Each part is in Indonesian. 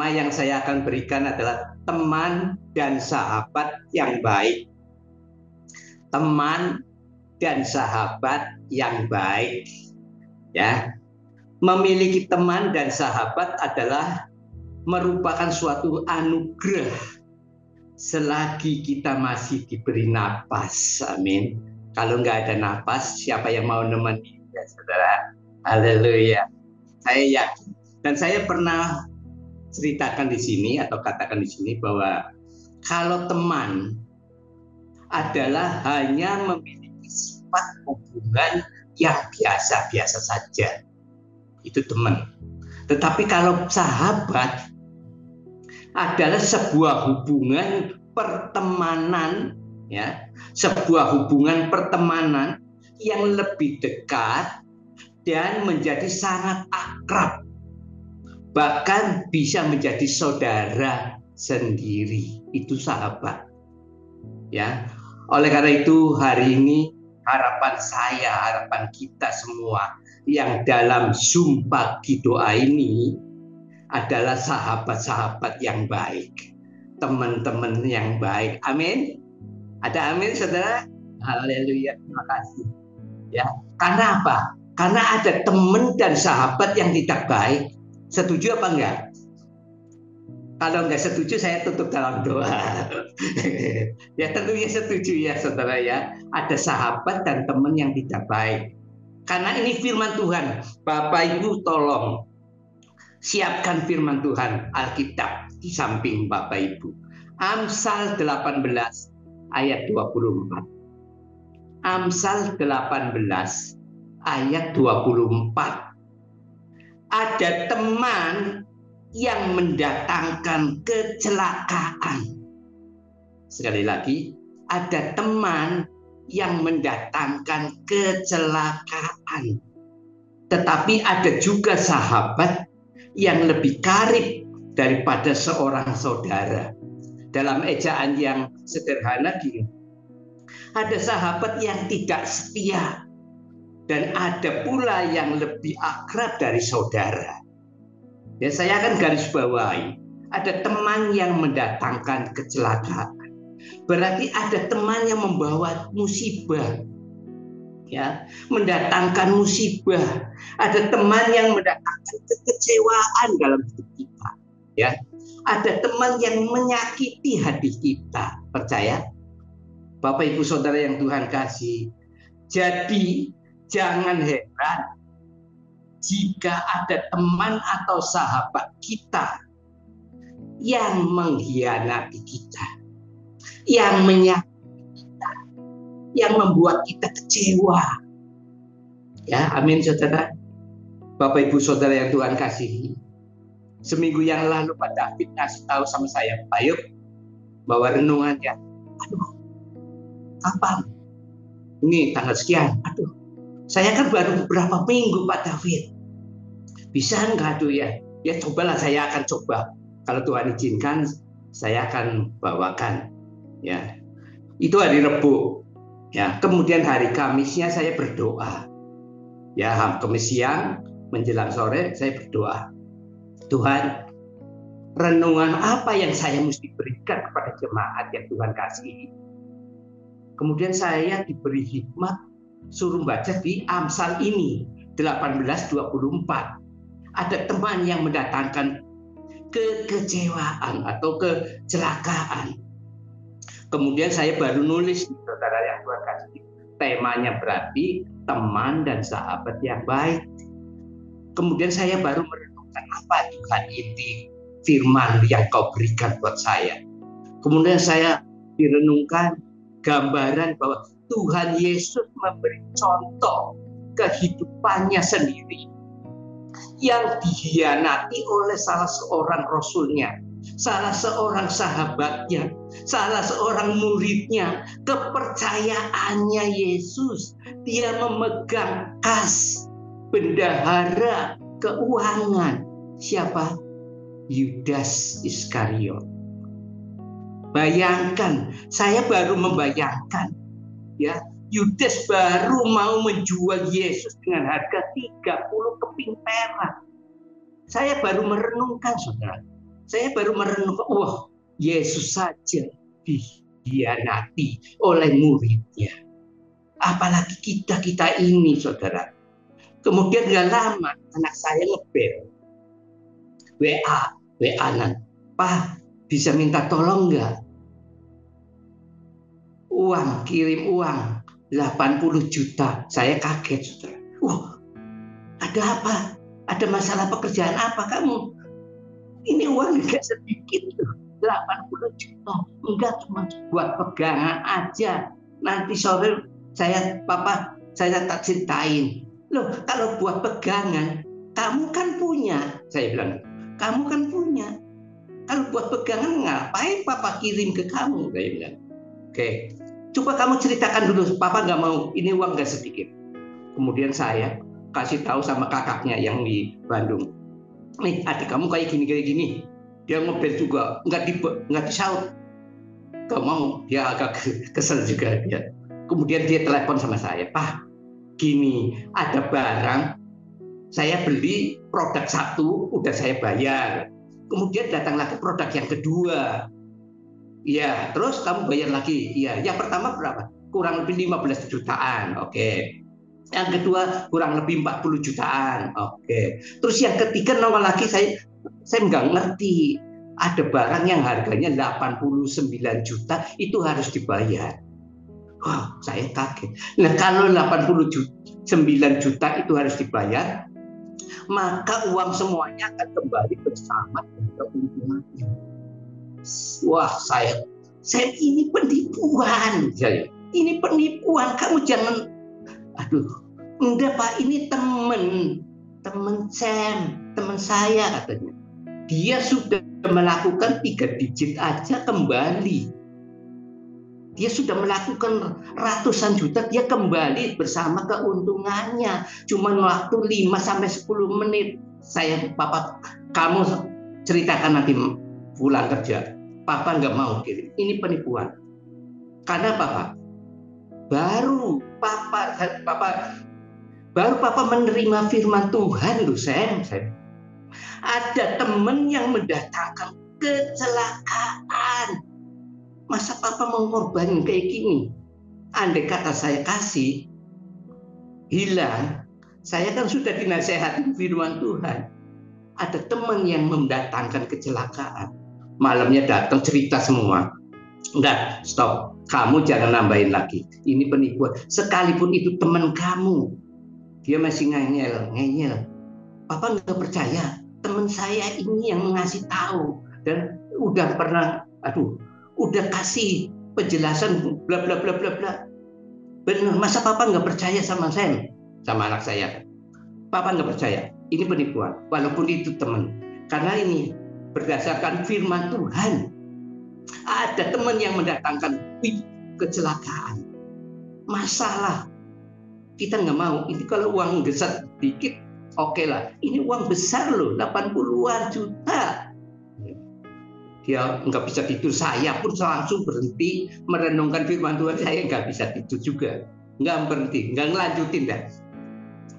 tema yang saya akan berikan adalah teman dan sahabat yang baik. Teman dan sahabat yang baik. Ya. Memiliki teman dan sahabat adalah merupakan suatu anugerah selagi kita masih diberi napas. Amin. Kalau nggak ada napas, siapa yang mau nemenin ya, saudara? Haleluya. Saya yakin. Dan saya pernah ceritakan di sini atau katakan di sini bahwa kalau teman adalah hanya memiliki sifat hubungan yang biasa-biasa saja. Itu teman. Tetapi kalau sahabat adalah sebuah hubungan pertemanan, ya, sebuah hubungan pertemanan yang lebih dekat dan menjadi sangat akrab, bahkan bisa menjadi saudara sendiri. Itu sahabat, ya. Oleh karena itu hari ini harapan saya, harapan kita semua yang dalam Zoom pagi doa ini adalah sahabat-sahabat yang baik, teman-teman yang baik. Amin. Ada amin, saudara? Haleluya, terima kasih. Ya, karena apa? Karena ada teman dan sahabat yang tidak baik. Setuju apa enggak? Kalau enggak setuju, saya tutup dalam doa. Ya tentunya setuju ya, saudara ya. Ada sahabat dan teman yang tidak baik. Karena ini firman Tuhan. Bapak Ibu tolong siapkan firman Tuhan Alkitab di samping Bapak Ibu. Amsal 18 ayat 24. Amsal 18 ayat 24. Ada teman yang mendatangkan kecelakaan. Sekali lagi, ada teman yang mendatangkan kecelakaan. Tetapi ada juga sahabat yang lebih karib daripada seorang saudara. Dalam ejaan yang sederhana gini, ada sahabat yang tidak setia dan ada pula yang lebih akrab dari saudara. Ya, saya akan garis bawahi, ada teman yang mendatangkan kecelakaan. Berarti ada teman yang membawa musibah. Ya, mendatangkan musibah. Ada teman yang mendatangkan kekecewaan dalam hidup kita. Ya, ada teman yang menyakiti hati kita. Percaya? Bapak Ibu Saudara yang Tuhan kasih. Jadi jangan heran jika ada teman atau sahabat kita yang mengkhianati kita, yang menyakiti kita, yang membuat kita kecewa. Ya, amin saudara. Bapak Ibu Saudara yang Tuhan kasihi. Seminggu yang lalu Pak David ngasih tahu sama saya, Pak Yub, bahwa renungannya, aduh, kapan? Ini tanggal sekian, aduh, saya kan baru beberapa minggu Pak David. Bisa enggak tuh ya? Ya cobalah, saya akan coba. Kalau Tuhan izinkan, saya akan bawakan. Ya, itu hari Rebu. Ya, kemudian hari Kamisnya saya berdoa. Ya, Kamis siang menjelang sore saya berdoa. Tuhan, renungan apa yang saya mesti berikan kepada jemaat yang Tuhan kasih? Kemudian saya diberi hikmat suruh baca di Amsal ini 18:24. Ada teman yang mendatangkan kekecewaan atau kecelakaan. Kemudian saya baru nulis, saudara yang Tuhan kasih, temanya berarti teman dan sahabat yang baik. Kemudian saya baru merenungkan, apa Tuhan ini firman yang kau berikan buat saya. Kemudian saya direnungkan gambaran bahwa Tuhan Yesus memberi contoh kehidupannya sendiri yang dikhianati oleh salah seorang rasulnya, salah seorang sahabatnya, salah seorang muridnya. Kepercayaannya Yesus, dia memegang kas bendahara keuangan. Siapa? Yudas Iskariot. Bayangkan, saya baru membayangkan, ya, Yudas baru mau menjual Yesus dengan harga 30 keping perak. Saya baru merenungkan, saudara. Saya baru merenung, wah, Yesus saja dikhianati oleh muridnya. Apalagi kita ini, saudara. Kemudian gak lama anak saya ngebel, WA-nan, Pak, bisa minta tolong nggak? Kirim uang 80 juta. Saya kaget, saudara. Ada apa? Ada masalah pekerjaan apa kamu? Ini uang nggak sedikit tuh, 80 juta. Enggak, cuma buat pegangan aja. Nanti sore Papa tak ceritain. Loh, kalau buat pegangan, kamu kan punya. Saya bilang, kamu kan punya. Kalau buat pegangan, ngapain Papa kirim ke kamu? Saya bilang, oke, coba kamu ceritakan dulu. Papa nggak mau, ini uang nggak sedikit. Kemudian saya kasih tahu sama kakaknya yang di Bandung. Nih, adik kamu kayak gini. Dia ngobel juga, nggak disaut. Gak mau, dia agak kesel juga dia. Kemudian dia telepon sama saya, Pak, gini, ada barang, saya beli produk satu, udah saya bayar. Kemudian datang lagi produk yang kedua. Iya, terus kamu bayar lagi. Iya, yang pertama berapa? Kurang lebih 15 jutaan. Oke. Yang kedua kurang lebih 40 jutaan. Oke. Terus yang ketiga nongol lagi, saya nggak ngerti. Ada barang yang harganya 89 juta itu harus dibayar. Wah, saya kaget. Nah, kalau 89 juta itu harus dibayar, maka uang semuanya akan kembali bersama keuntungannya. Wah, saya ini penipuan. Ini penipuan. Kamu jangan, enggak Pak, ini teman Sam, teman saya katanya. Dia sudah melakukan 3 digit aja kembali. Dia sudah melakukan ratusan juta, dia kembali bersama keuntungannya. Cuma waktu 5-10 menit. Papa, kamu ceritakan nanti pulang kerja. Papa nggak mau kirim. Ini penipuan. Karena baru Papa menerima firman Tuhan loh, Sam. Ada teman yang mendatangkan kecelakaan. Masa Papa mau ngorbanin kayak gini? Andai kata saya kasih, hilang, saya kan sudah dinasehatin firman Tuhan. Ada teman yang mendatangkan kecelakaan. Malamnya datang cerita semua. Enggak, stop. Kamu jangan nambahin lagi. Ini penipuan. Sekalipun itu teman kamu, dia masih ngeyel. Papa nggak percaya. Teman saya ini yang ngasih tahu dan udah pernah, udah kasih penjelasan bla bla bla bla bla. Benar, masa Papa nggak percaya sama saya, sama anak saya? Papa nggak percaya. Ini penipuan, walaupun itu teman. Karena ini berdasarkan firman Tuhan. Ada teman yang mendatangkan kecelakaan, masalah. Kita nggak mau. Ini kalau uang geser dikit, oke lah. Ini uang besar loh, 80-an juta. Dia nggak bisa tidur. Saya pun langsung berhenti merenungkan firman Tuhan. Saya nggak bisa tidur juga. Nggak berhenti, nggak ngelanjutin dah.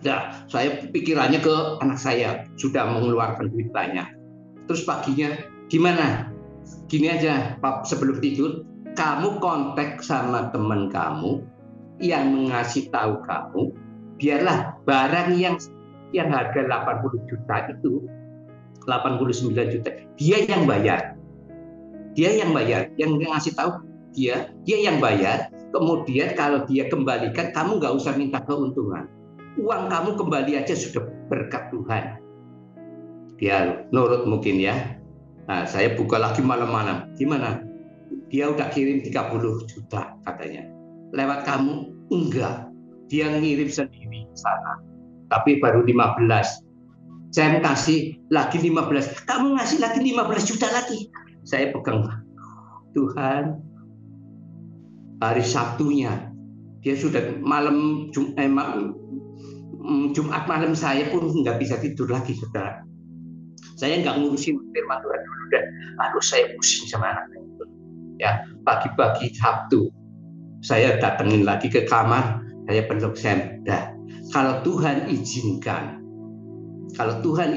Nah, saya pikirannya ke anak saya, sudah mengeluarkan duit banyak. Terus paginya, gimana? Gini aja, Pak, sebelum tidur, kamu kontak sama teman kamu yang mengasih tahu kamu, biarlah barang yang harga 80 juta itu, 89 juta, dia yang bayar. Yang ngasih tahu dia yang bayar. Kemudian kalau dia kembalikan, kamu nggak usah minta keuntungan. Uang kamu kembali aja sudah berkat Tuhan. Dia nurut mungkin ya. Nah, saya buka lagi malam-malam. Gimana? Dia udah kirim 30 juta katanya. Lewat kamu? Enggak. Dia ngirim sendiri ke sana. Tapi baru 15. Saya kasih lagi 15. Kamu ngasih lagi 15 juta lagi. Saya pegang, Tuhan, hari Sabtunya dia sudah Jumat malam saya pun nggak bisa tidur lagi, saudara. Saya nggak ngurusin firman Tuhan dulu, saya pusing sama anaknya. Ya, pagi-pagi Sabtu saya datengin lagi ke kamar, saya peluk Sam. Kalau Tuhan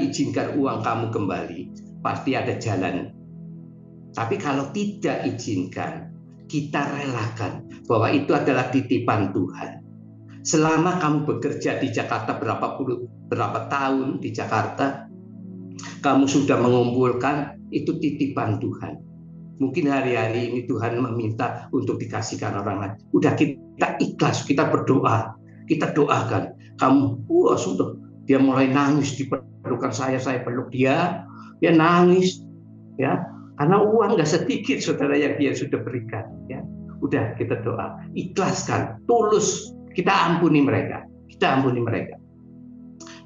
izinkan uang kamu kembali, pasti ada jalan. Tapi kalau tidak izinkan, kita relakan bahwa itu adalah titipan Tuhan. Selama kamu bekerja di Jakarta berapa tahun di Jakarta, kamu sudah mengumpulkan, itu titipan Tuhan. Mungkin hari-hari ini Tuhan meminta untuk dikasihkan orang lain. Udah, kita ikhlas, kita berdoa, kita doakan. Kamu, sudah, dia mulai nangis di pelukan saya peluk dia nangis, ya, karena uang nggak sedikit saudara yang dia sudah berikan, ya. Udah, kita doa, ikhlaskan, tulus, kita ampuni mereka.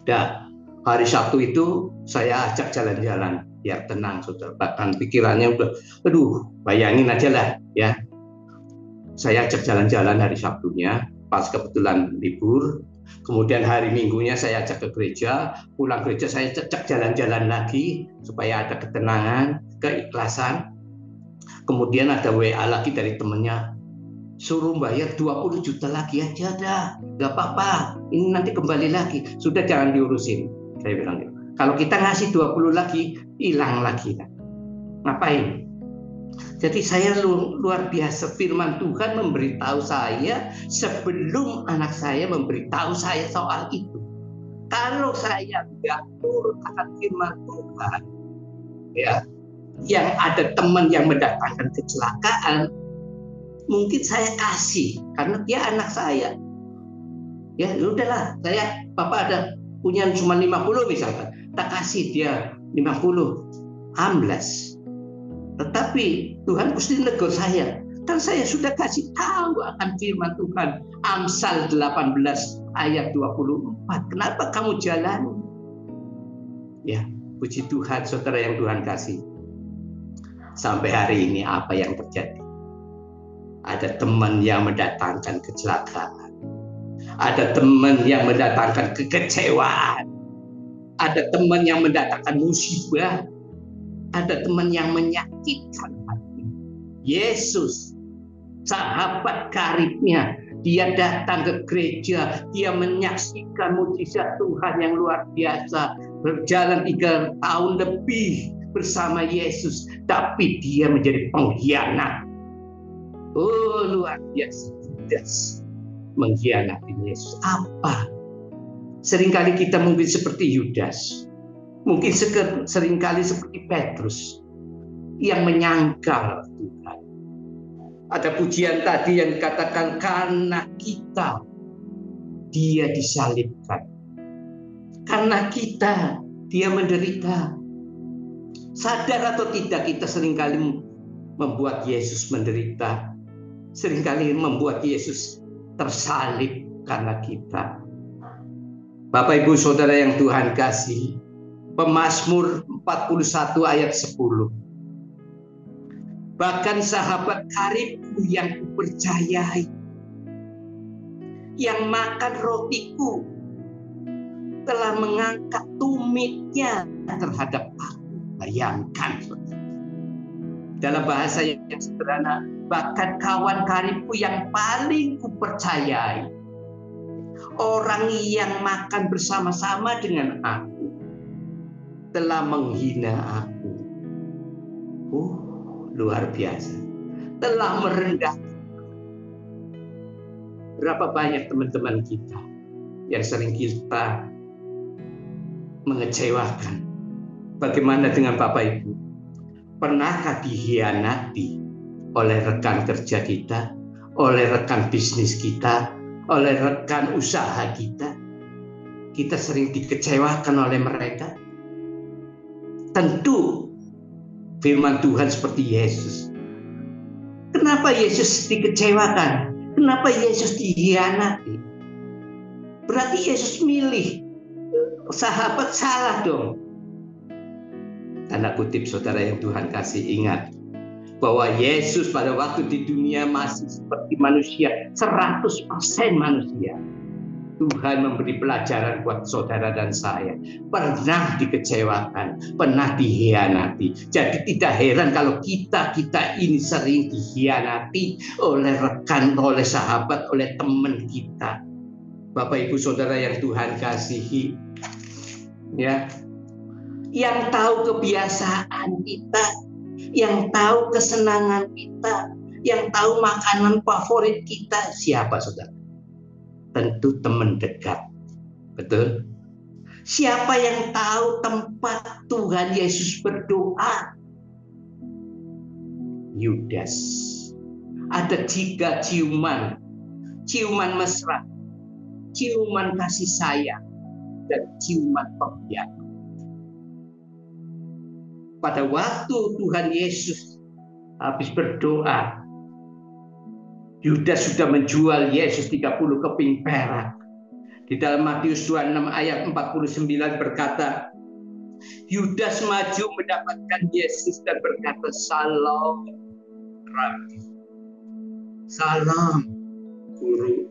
Dan hari Sabtu itu saya ajak jalan-jalan, biar tenang saudara. Bahkan pikirannya udah, bayangin aja lah, ya. Saya ajak jalan-jalan hari Sabtunya, pas kebetulan libur. Kemudian hari Minggunya saya ajak ke gereja, pulang gereja saya ajak jalan-jalan lagi supaya ada ketenangan, keikhlasan. Kemudian ada WA lagi dari temennya, suruh bayar 20 juta lagi aja dah, nggak apa-apa, ini nanti kembali lagi, sudah jangan diurusin. Saya bilang gitu. Kalau kita ngasih 20 lagi, hilang lagi. Ngapain? Jadi saya luar biasa, firman Tuhan memberitahu saya sebelum anak saya memberitahu saya soal itu. Kalau saya nggak turut akan firman Tuhan, ya, yang ada teman yang mendatangkan kecelakaan, mungkin saya kasih karena dia anak saya. Ya udahlah, Bapak ada punya cuma 50 misalkan, tak kasih dia 50, amblas. Tetapi Tuhan mesti negur saya, kan saya sudah kasih tahu akan firman Tuhan, Amsal 18 ayat 24. Kenapa kamu jalan? Ya, puji Tuhan saudara yang Tuhan kasih. Sampai hari ini apa yang terjadi? Ada teman yang mendatangkan kecelakaan. Ada teman yang mendatangkan kekecewaan. Ada teman yang mendatangkan musibah. Ada teman yang menyakitkan hati. Yesus, sahabat karibnya, dia datang ke gereja, dia menyaksikan mujizat Tuhan yang luar biasa, berjalan 3 tahun lebih bersama Yesus, tapi dia menjadi pengkhianat. Luar biasa, Yudas mengkhianati Yesus. Apa? Seringkali kita mungkin seperti Yudas. Mungkin seringkali seperti Petrus yang menyangkal Tuhan. Ada pujian tadi yang dikatakan, karena kita dia disalibkan. Karena kita dia menderita. Sadar atau tidak, kita seringkali membuat Yesus menderita. Seringkali membuat Yesus tersalib karena kita. Bapak Ibu Saudara yang Tuhan kasih, Pemazmur 41 ayat 10. Bahkan sahabat karibku yang kupercayai, yang makan rotiku, telah mengangkat tumitnya terhadap aku. Bayangkan, saudara. Dalam bahasa yang sederhana, bahkan kawan karibku yang paling kupercayai, orang yang makan bersama-sama dengan aku, telah menghina aku. Luar biasa. Telah merendah. Berapa banyak teman-teman kita yang sering kita mengecewakan. Bagaimana dengan Bapak Ibu? Pernahkah dikhianati oleh rekan kerja kita, oleh rekan bisnis kita, oleh rekan usaha kita? Kita sering dikecewakan oleh mereka. Tentu firman Tuhan seperti Yesus. Kenapa Yesus dikecewakan? Kenapa Yesus dikhianati? Berarti Yesus milih sahabat, salah dong. Tanda kutip saudara yang Tuhan kasih, ingat bahwa Yesus pada waktu di dunia masih seperti manusia, 100% manusia. Tuhan memberi pelajaran buat saudara dan saya. Pernah dikecewakan, pernah dikhianati. Jadi tidak heran kalau kita ini sering dikhianati oleh rekan, oleh sahabat, oleh teman kita. Bapak Ibu Saudara yang Tuhan kasihi, ya. yang tahu kebiasaan kita, yang tahu kesenangan kita, yang tahu makanan favorit kita. Siapa, saudara? Tentu teman dekat. Betul? Siapa yang tahu tempat Tuhan Yesus berdoa? Yudas. Ada 3 ciuman. Ciuman mesra, ciuman kasih sayang, dan ciuman pembiayaan. Pada waktu Tuhan Yesus habis berdoa, Yudas sudah menjual Yesus 30 keping perak. Di dalam Matius 26 ayat 49 berkata, Yudas maju mendapatkan Yesus dan berkata, "Salam, Rabi. Salam, Guru."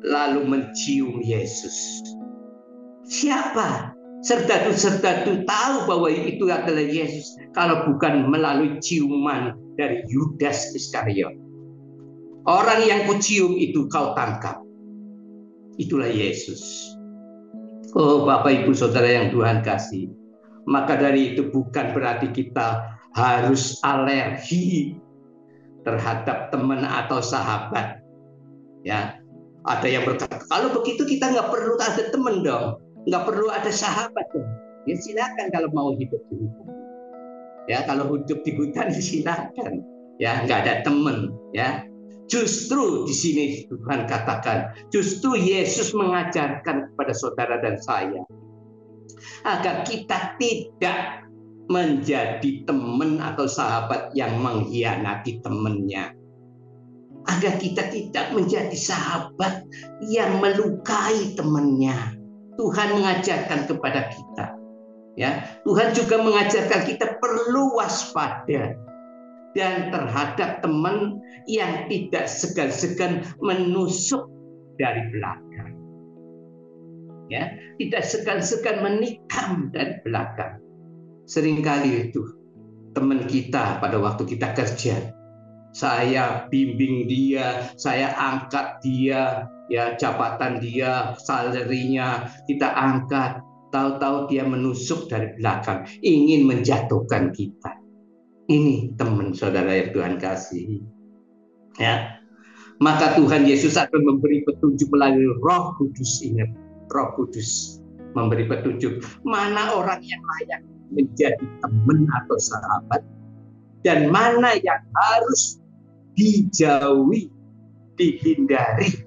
Lalu mencium Yesus. Siapa? Serdadu-serdadu tahu bahwa itu adalah Yesus kalau bukan melalui ciuman dari Yudas Iskariot. Orang yang kucium itu kau tangkap. Itulah Yesus. Oh Bapak Ibu Saudara yang Tuhan kasih. Maka dari itu bukan berarti kita harus alergi terhadap teman atau sahabat. Ya, ada yang berkata, kalau begitu kita nggak perlu ada teman dong, nggak perlu ada sahabat dong. Ya silakan kalau mau hidup di hutan. Ya kalau hidup di hutan silakan. Ya nggak ada teman. Ya justru di sini Tuhan katakan, justru Yesus mengajarkan kepada saudara dan saya agar kita tidak menjadi teman atau sahabat yang mengkhianati temannya. Agar kita tidak menjadi sahabat yang melukai temannya. Tuhan mengajarkan kepada kita. Ya, Tuhan juga mengajarkan kita perlu waspada dan terhadap teman yang tidak segan-segan menusuk dari belakang. Ya, tidak segan-segan menikam dari belakang. Seringkali itu teman kita pada waktu kita kerja, saya bimbing dia, saya angkat dia, ya jabatan dia, salarinya kita angkat. Tahu-tahu dia menusuk dari belakang, ingin menjatuhkan kita. Ini teman saudara yang Tuhan kasih. Ya, maka Tuhan Yesus akan memberi petunjuk melalui Roh Kudus. Ingat, Roh Kudus memberi petunjuk mana orang yang layak menjadi teman atau sahabat dan mana yang harus dijauhi, dihindari.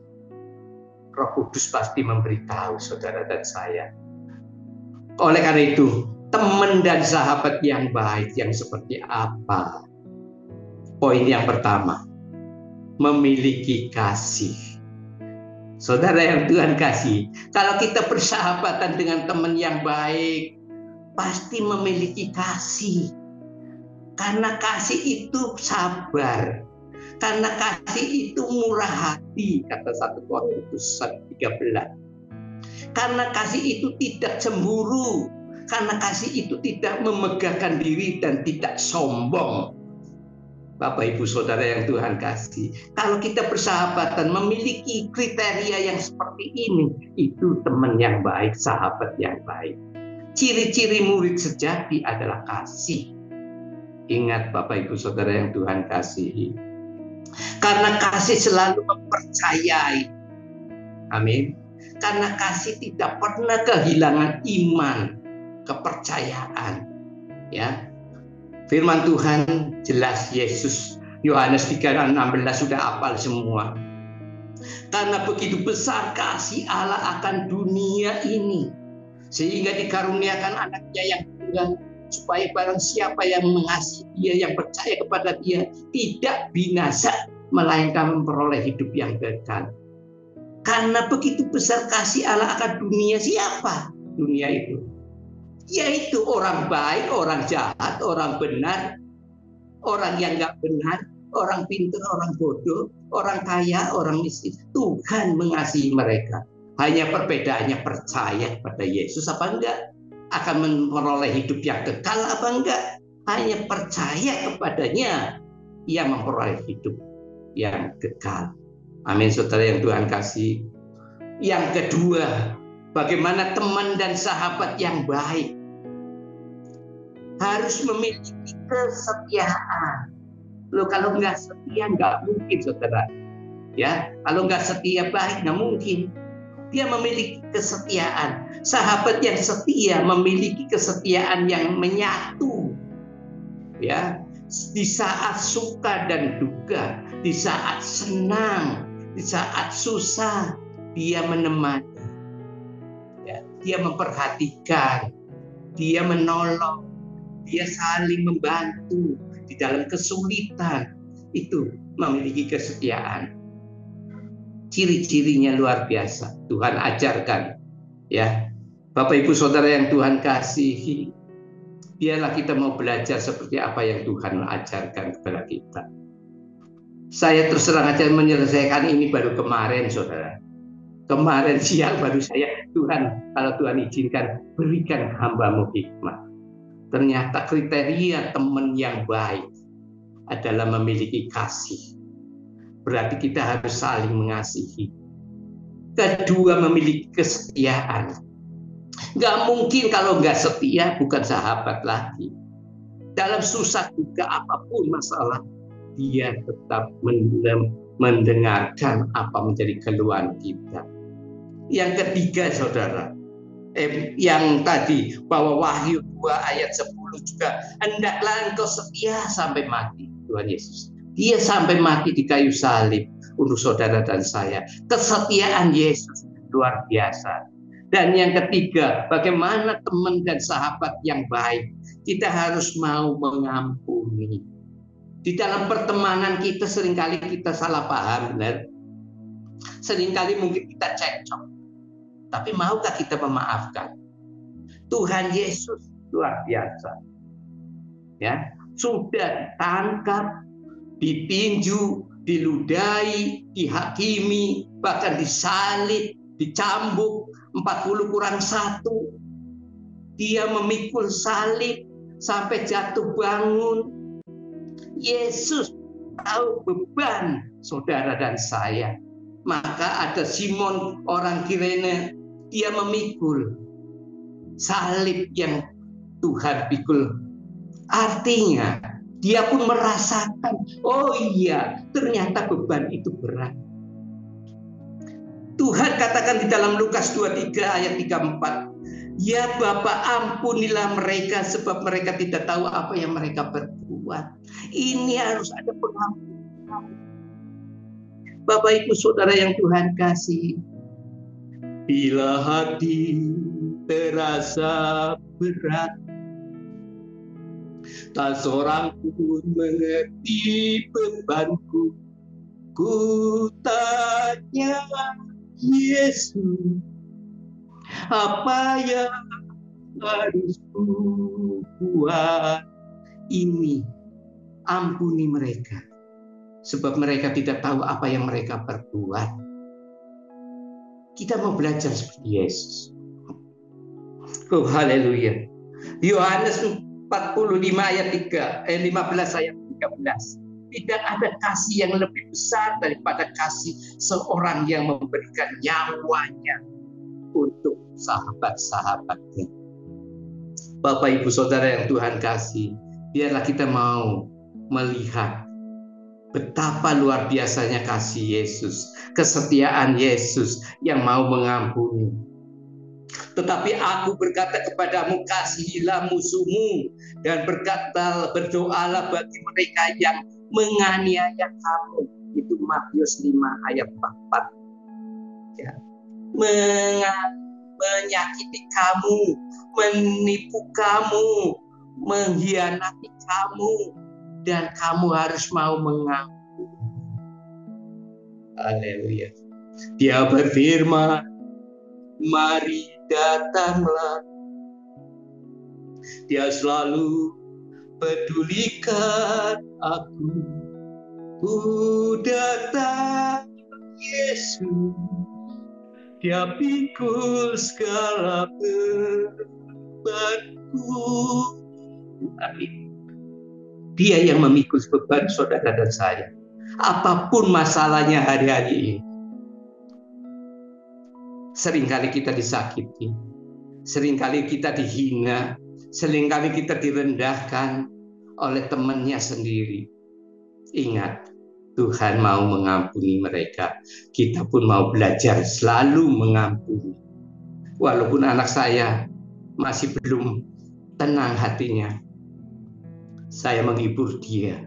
Roh Kudus pasti memberitahu saudara dan saya. Oleh karena itu, teman dan sahabat yang baik yang seperti apa? Poin yang pertama, memiliki kasih. Saudara yang Tuhan kasih, kalau kita bersahabatan dengan teman yang baik, pasti memiliki kasih. Karena kasih itu sabar. Karena kasih itu murah hati, kata 1 Korintus 13. Karena kasih itu tidak cemburu. Karena kasih itu tidak memegahkan diri dan tidak sombong. Bapak Ibu Saudara yang Tuhan kasih, kalau kita bersahabatan memiliki kriteria yang seperti ini, itu teman yang baik, sahabat yang baik. Ciri-ciri murid sejati adalah kasih. Ingat Bapak Ibu Saudara yang Tuhan kasih, karena kasih selalu mempercayai. Amin. Karena kasih tidak pernah kehilangan iman, kepercayaan. Ya, firman Tuhan jelas, Yesus Yohanes 3:16 sudah hafal semua. Karena begitu besar kasih Allah akan dunia ini, sehingga dikaruniakan anaknya yang tunggal, supaya barang siapa yang mengasihi dia, yang percaya kepada dia, tidak binasa, melainkan memperoleh hidup yang kekal. Karena begitu besar kasih Allah akan dunia. Siapa dunia itu? Yaitu orang baik, orang jahat, orang benar, orang yang nggak benar, orang pintar, orang bodoh, orang kaya, orang miskin. Tuhan mengasihi mereka. Hanya perbedaannya percaya kepada Yesus apa enggak, akan memperoleh hidup yang kekal apa enggak. Hanya percaya kepadanya yang memperoleh hidup yang kekal. Amin, saudara yang Tuhan kasih. Yang kedua, bagaimana teman dan sahabat yang baik. harus memiliki kesetiaan. Loh, kalau nggak setia nggak mungkin, saudara. Ya, kalau nggak setia baik nggak mungkin. Dia memiliki kesetiaan. Sahabat yang setia memiliki kesetiaan yang menyatu. Ya, di saat suka dan duka, di saat senang, di saat susah, dia menemani. Ya, dia memperhatikan, dia menolong, dia saling membantu di dalam kesulitan. Itu memiliki kesetiaan. Ciri-cirinya luar biasa. Tuhan ajarkan, ya. Bapak Ibu Saudara yang Tuhan kasihi, biarlah kita mau belajar seperti apa yang Tuhan ajarkan kepada kita. Saya terus terang aja menyelesaikan ini baru kemarin, saudara. Kemarin siang baru saya, Tuhan, kalau Tuhan izinkan, berikan hamba-Mu hikmah. Ternyata kriteria teman yang baik adalah memiliki kasih. Berarti kita harus saling mengasihi. Kedua, memiliki kesetiaan. Nggak mungkin kalau nggak setia, bukan sahabat lagi. Dalam susah juga apapun masalah, dia tetap mendengarkan apa menjadi keluhan kita. Yang ketiga, saudara, yang tadi bahwa Wahyu 2 ayat 10 juga, hendaklah engkau setia sampai mati. Tuhan Yesus, dia sampai mati di kayu salib untuk saudara dan saya. Kesetiaan Yesus luar biasa. Dan yang ketiga, bagaimana teman dan sahabat yang baik, kita harus mau mengampuni. Di dalam pertemanan kita seringkali kita salah paham, benar? Seringkali mungkin kita cekcok, tapi maukah kita memaafkan? Tuhan Yesus luar biasa, ya, sudah ditangkap, ditinju, diludahi, dihakimi, bahkan disalib, dicambuk 40+1. Dia memikul salib sampai jatuh bangun. Yesus tahu beban saudara dan saya. Maka ada Simon orang Kirene, dia memikul salib yang Tuhan pikul. Artinya dia pun merasakan, oh iya, ternyata beban itu berat. Tuhan katakan di dalam Lukas 23 ayat 34, ya Bapa, ampunilah mereka sebab mereka tidak tahu apa yang mereka berbuat. Ini harus ada pengampunan. Bapak Ibu Saudara yang Tuhan kasih, bila hati terasa berat, tak seorang pun mengerti bebanku, ku tanya Yesus, apa yang harus ku buat? Ini, ampuni mereka, sebab mereka tidak tahu apa yang mereka perbuat. Kita mau belajar seperti Yesus. Oh, haleluya. Yohanes 45 ayat 15 ayat 13. Tidak ada kasih yang lebih besar daripada kasih seorang yang memberikan nyawanya untuk sahabat-sahabatnya. Bapak Ibu Saudara yang Tuhan kasih, biarlah kita mau melihat betapa luar biasanya kasih Yesus, kesetiaan Yesus yang mau mengampuni. Tetapi aku berkata kepadamu, kasihilah musuhmu, dan berdoalah bagi mereka yang menganiaya kamu. Itu Matius 5 ayat 44. Ya. Menyakiti kamu, menipu kamu, mengkhianati kamu, dan kamu harus mau mengampuni. Haleluya. Dia berfirman, mari datanglah. Dia selalu pedulikan aku. Ku datang Yesus, dia pikul segala bebanku. Amin. Dia yang memikul beban saudara dan saya. Apapun masalahnya hari-hari ini. Seringkali kita disakiti, seringkali kita dihina, Seringkali kita direndahkan oleh temannya sendiri. Ingat, Tuhan mau mengampuni mereka. Kita pun mau belajar selalu mengampuni. Walaupun anak saya masih belum tenang hatinya, saya menghibur dia.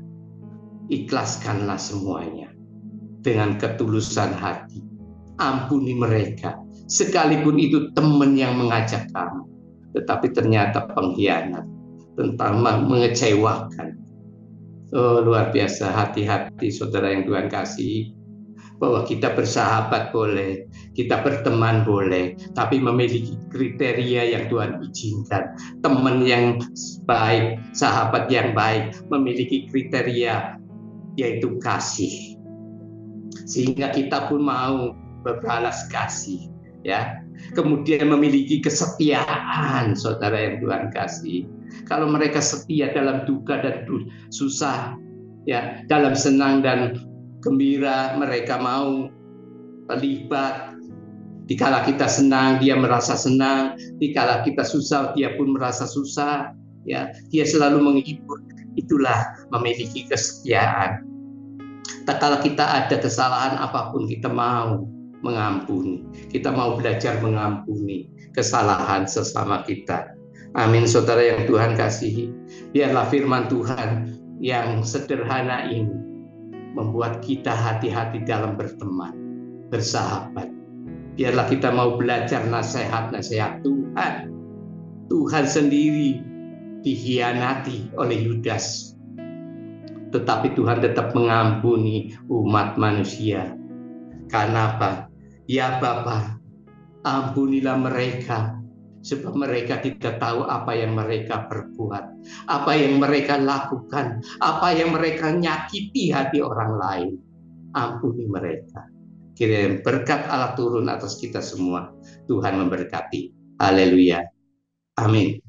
Ikhlaskanlah semuanya dengan ketulusan hati. Ampuni mereka, sekalipun itu teman yang mengajak kamu, tetapi ternyata pengkhianat, tentang mengecewakan. Oh, luar biasa. Hati-hati saudara yang Tuhan kasih, bahwa kita bersahabat boleh, kita berteman boleh, tapi memiliki kriteria yang Tuhan izinkan. Teman yang baik, sahabat yang baik, memiliki kriteria, yaitu kasih. Sehingga kita pun mau berbalas kasih, ya. Kemudian memiliki kesetiaan, saudara yang Tuhan kasih. Kalau mereka setia dalam duka dan susah, ya, dalam senang dan gembira, mereka mau terlibat. Dikala kita senang, dia merasa senang. Dikala kita susah, dia pun merasa susah. Ya, dia selalu menghibur. Itulah memiliki kesetiaan. Kalau kita ada kesalahan apapun, kita mau mengampuni. Kita mau belajar mengampuni kesalahan sesama kita. Amin, saudara yang Tuhan kasihi. Biarlah firman Tuhan yang sederhana ini membuat kita hati-hati dalam berteman, bersahabat. Biarlah kita mau belajar nasihat-nasihat Tuhan. Tuhan sendiri dikhianati oleh Yudas, tetapi Tuhan tetap mengampuni umat manusia. Karena apa? Ya Bapa, ampunilah mereka, sebab mereka tidak tahu apa yang mereka perbuat, apa yang mereka lakukan, apa yang mereka nyakiti hati orang lain. Ampuni mereka. Kiranya berkat Allah turun atas kita semua. Tuhan memberkati. Haleluya. Amin.